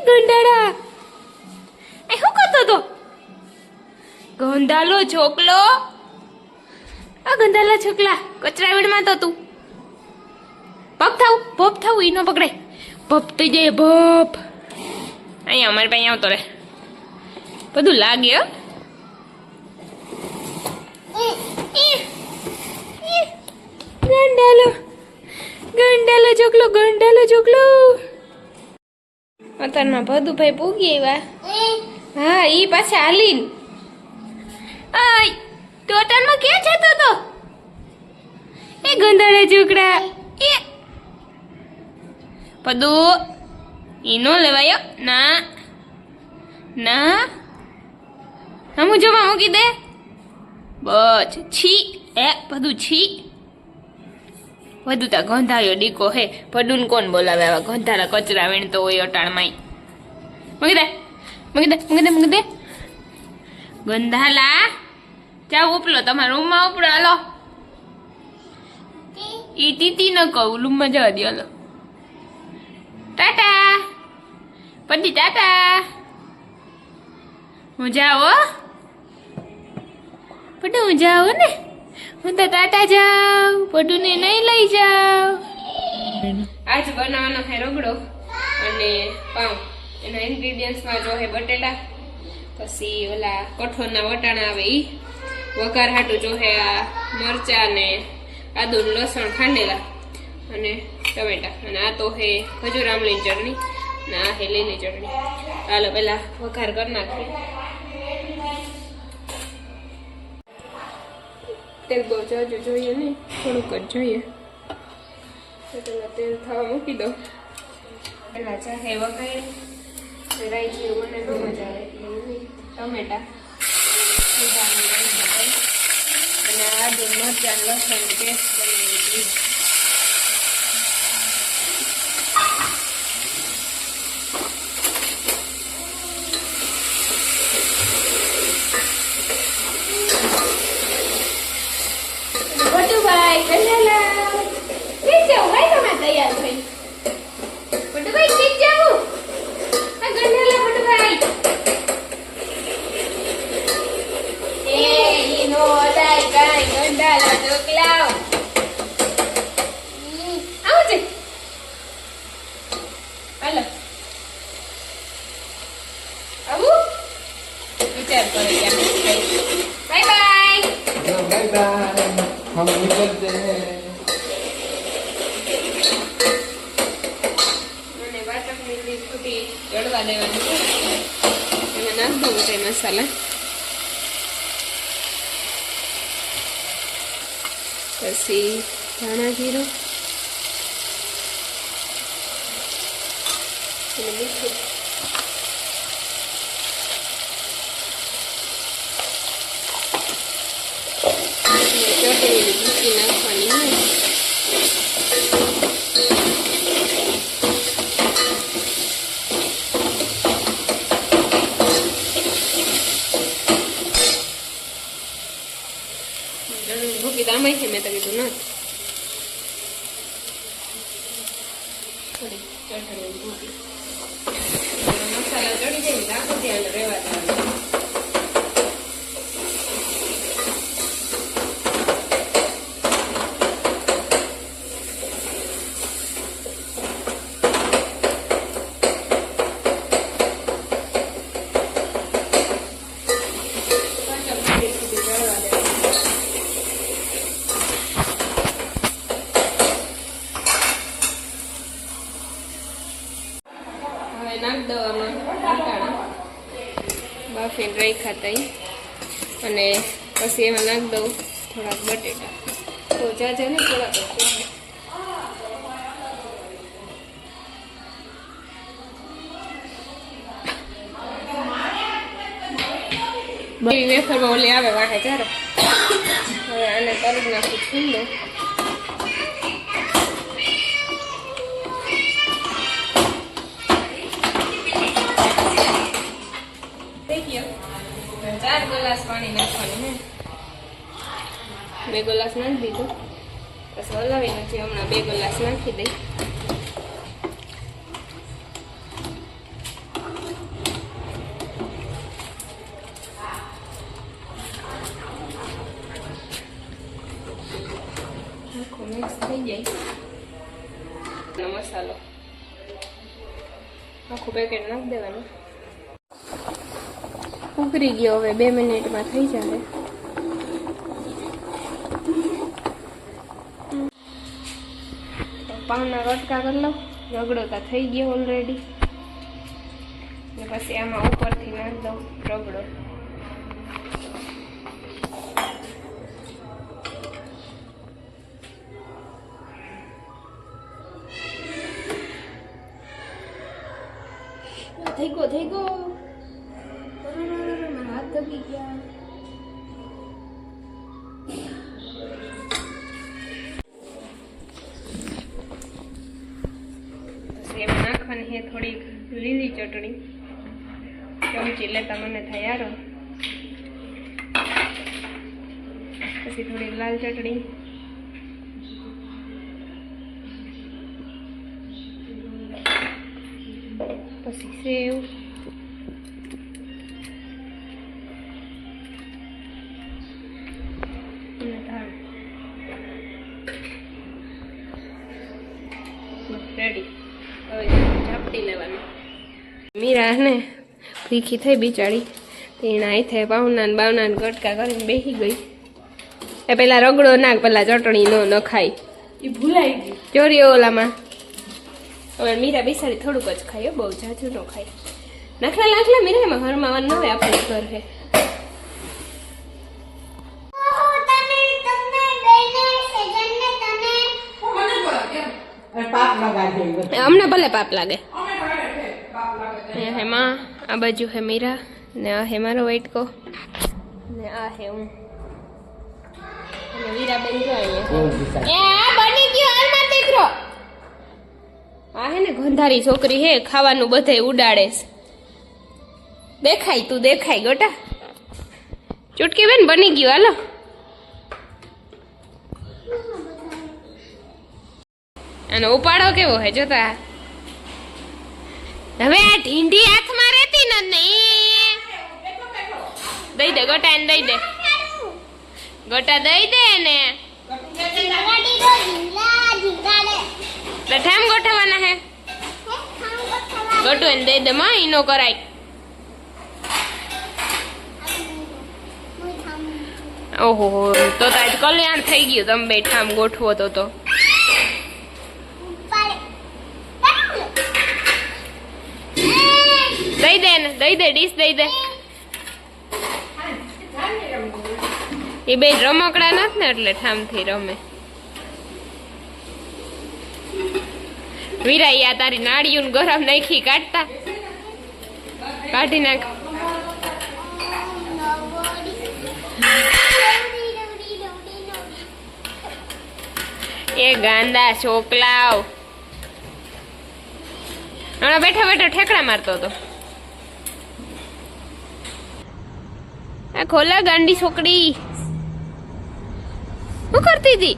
ગંડાળા એ શું કરતો તો ગંધાલો છોકલો આ ગંધાલા છોકલા કચરા વેડમાં તો તું ભપ થાવ ઈ નો પકડાય ભપ થઈ જાય ભપ અહીંયા અમારી પાસે આવતો રે બધું લાગે ગંડાલો છોકલો અત્યારમાં ભદુભાઈ પૂગી આવ્યા હા ઈ પાછા હાલીન આય તો અત્યારમાં ક્યાં જતો તો એ ગંડાળા છોકરા એ પદુ ઈ નો લેવાયો ના ના હમું જોવા મૂકી દે બસ છી એ બધું છી વધુ તા ગંધાયો ડીકો હે પડુન કોણ બોલાવે આવા ગંધારા કચરા વીણતો હોય અટાણમાં મૂકી દે ગંધાલા જાઓ ઉપલો તમારા રૂમમાં ઉપડો હાલો ઈ તીતી ન કહું રૂમમાં જવા દે હાલો ટાટા પડી ટાટા હું જાઓ પડ હું જાઓ ને હું તો ટાટા જાઉં પડુને નહીં લઈ જાઉં આજ બનાવવાનો છે રગડો અને પાઉં એના ઇન્ગ્રેડિયન્ટ્સમાં જો હે બટેટા પછી ઓલા કઠોળના વટાણા આવે ઈ વઘાર હાટું જો હે આ મરચા ને આદુ લસણ ખાંડેલા અને ટમેટા અને આ તો હે ખજૂર આમલીની ચટણી અને આ હે લીલી ચટણી ચાલો પેલા વઘાર કરી નાખીએ તેલ બહુ જાજુ જોઈએ નહીં થોડુંક જ જોઈએ પેલા તેલ થવા મૂકી દો પેલા ચાહે વઘારી રાઈ જીરું મને બહુ મજા આવે ટમેટા અને આદુ મરચાં લસણ પેસ્ટ બનાવી દીધી ભટુભાઈ ગંડાલા ઠીક જાવ ભાઈ તમે તૈયાર થઈ ભટુભાઈ ઠીક જાવ આ ગંડાલા ભટુભાઈ એ ઈનો દાઈ કાઈ ગંડાલા ઢોકલાવ આવો છે હાલો આવું વિચાર કરો યાર બાય બાય हम निकलते हैं मैंने वाटक में स्कूटी चढ़वा देवानी है एમાં નાખ દઉં છે મસાલા પછી ધાણા જીરું અને મીઠું મૂકી નાખવાની હોય ભૂકી દામાઈ છે મેં તો કીધું ના થોડી ચટણી ભૂકી મસાલા ચડી જાય ને રાખો ત્યાં રહેવા દેવાનું નાખ દો આમાં વટાણા બાફીને રાખ્યા હતા અને પછી એમાં નાખ દઉં થોડાક બટેટા તો જાજા ને થોડાક વેફરમાં ઓલી આવે વાટે ચારો હવે આને તરત નાખું છું ચાર ગ્લાસ પાણી નાખવાનું હે 2 ગ્લાસ નાખી દીધું પછી હલાવી નથી હમણાં 2 ગ્લાસ નાખી દઈ જાય મસાલો આખું પેકેટ નાખી દેવાનું. ઉકળી ગયો, હવે 2 મિનિટમાં થઈ જાય. પાવના કટકા કરી લો. રગડો તો થઈ ગયો ઓલરેડી. ને પછી આમાં ઉપરથી નાખી દઉં રગડો. થઈ ગયો મારા હાથ દબી ગયા. એમાં નાખવાની છે થોડીક લીલી ચટણી, ચમચી લેતા મને થાય યાર. પછી થોડી લાલ ચટણી, પછી સેવ, અને ધાણ. રેડી. હવે ઝાપટી લેવાનું. મીરા ને ભીખી થઈ બિચારી, તેના હાથે પાવના ને બાવના ને ગટકા કરીને બેસી ગઈ. એ પેલા રગડો નાખ, પેલા ચટણી ન ખાય, એ ભૂલાઈ ગઈ ચોરી ઓલામાં. હવે મીરા બિચારી થોડુંક જ ખાય, બહુ જાજુ ન ખાય. નાખલા મીરા, એમાં હરમાવાનું ન હોય, આપણે ઘર હે. અમને ભલે પાપ લાગે. હેમાં આ બાજુ હે મીરા, ને આ હે મારો વાઇટકો, ને આ હે હું. અને વીરા બેન જો અહીંયા. એ આ બની ગયો હાલમાં દીકરો. આ હે ને ગંધારી છોકરી હે, ખાવાનું બધાય ઉડાડે છે. દેખાય તું દેખાય ગોટા. ચૂટકી બેન બની ગયું, હાલો. અને ઉપાડો કેવો હે જોતા. હવે આ ઢીંઢી હાથમાં રહેતી નહીં. દઈ દે ગોટા ને દઈ દે. ગોટા દઈ દે ને. ઠામ ગોઠવવાના હે. ગોટું એને દઈ દે માં, ઈનો કરાય. ઓહો, તો આજ કલ્યાણ થઈ ગયું. તમે બે ઠામ ગોઠવો તો. દઈ દે ને, દઈ દે, ડીશ દઈ દે. એ બે રમકડા નથી ને, એટલે ઠામથી રમે. વીરાઈ આ તારી નાળિયું ગરમ નાખી કાઢતા, કાઢી નાખ. એ ગાંડા છોકલાવ. હમણાં બેઠા બેઠા ઠેકડા મારતો હતો. આ ખોલા ગાંડી છોકરી, શું કરતી હતી?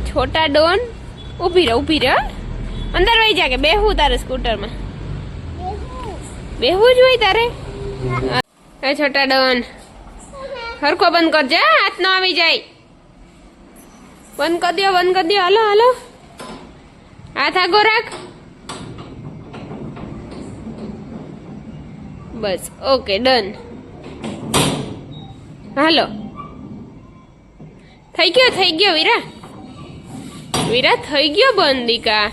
છોટા ડોન ઉભી રહે. અંદર વહી જા કે બેહું તારે સ્કૂટરમાં. બેહું જ હોય તારે. એ છોટા ડોન હરખો બંધ કરજે, હાથ ન આવી જાય. બંધ કરી દો, બંધ કરી દો. હાલો હાલો, હાથ આગો રાખ. બસ ઓકે, ડન. હાલો, થઈ ગયો વીરા. વીરા થઈ ગયો બંધ દીકા.